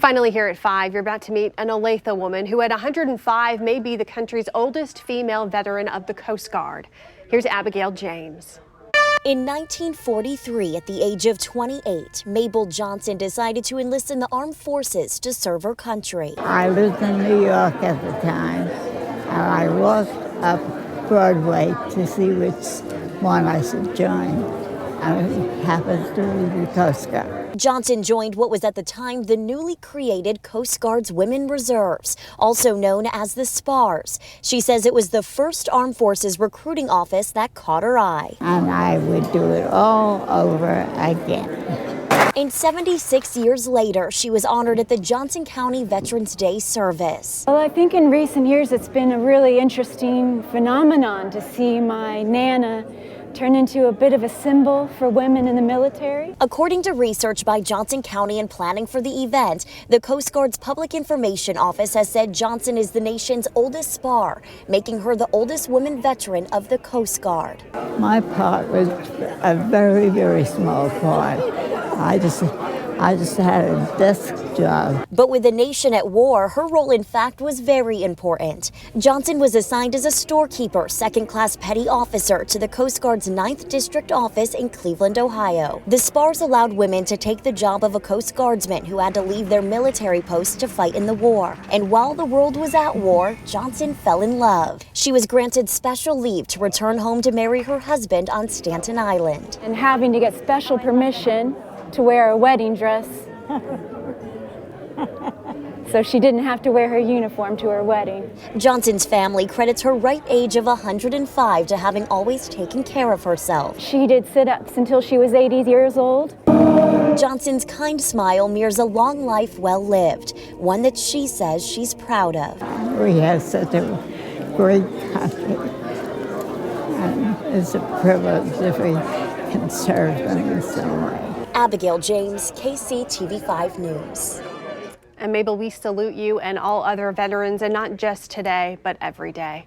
Finally here at 5, you're about to meet an Olathe woman who at 105 may be the country's oldest female veteran of the Coast Guard. Here's Mabel Johnson. In 1943, at the age of 28, Mabel Johnson decided to enlist in the armed forces to serve her country. I lived in New York at the time, and I walked up Broadway to see which one I should join. And it happened to be the Coast Guard. Johnson joined what was at the time the newly created Coast Guard's Women Reserves, also known as the SPARS. She says it was the first armed forces recruiting office that caught her eye. And I would do it all over again. And 76 years later, she was honored at the Johnson County Veterans Day service. Well, I think in recent years it's been a really interesting phenomenon to see my Nana turn into a bit of a symbol for women in the military. According to research by Johnson County and planning for the event, the Coast Guard's Public Information Office has said Johnson is the nation's oldest SPAR, making her the oldest woman veteran of the Coast Guard. My part was a very, very small part. I just had a desk job. But with the nation at war, her role in fact was very important. Johnson was assigned as a storekeeper, second-class petty officer to the Coast Guard's 9th District office in Cleveland, Ohio. The SPARS allowed women to take the job of a Coast Guardsman who had to leave their military post to fight in the war. And while the world was at war, Johnson fell in love. She was granted special leave to return home to marry her husband on Staten Island. And having to get special permission to wear a wedding dress so she didn't have to wear her uniform to her wedding. Johnson's family credits her ripe age of 105 to having always taken care of herself. She did sit-ups until she was 80 years old. Johnson's kind smile mirrors a long life well lived, one that she says she's proud of. We have such a great country, and it's a privilege if we can serve them in some way. Mabel James, KCTV5 News. And Mabel, we salute you and all other veterans, and not just today, but every day.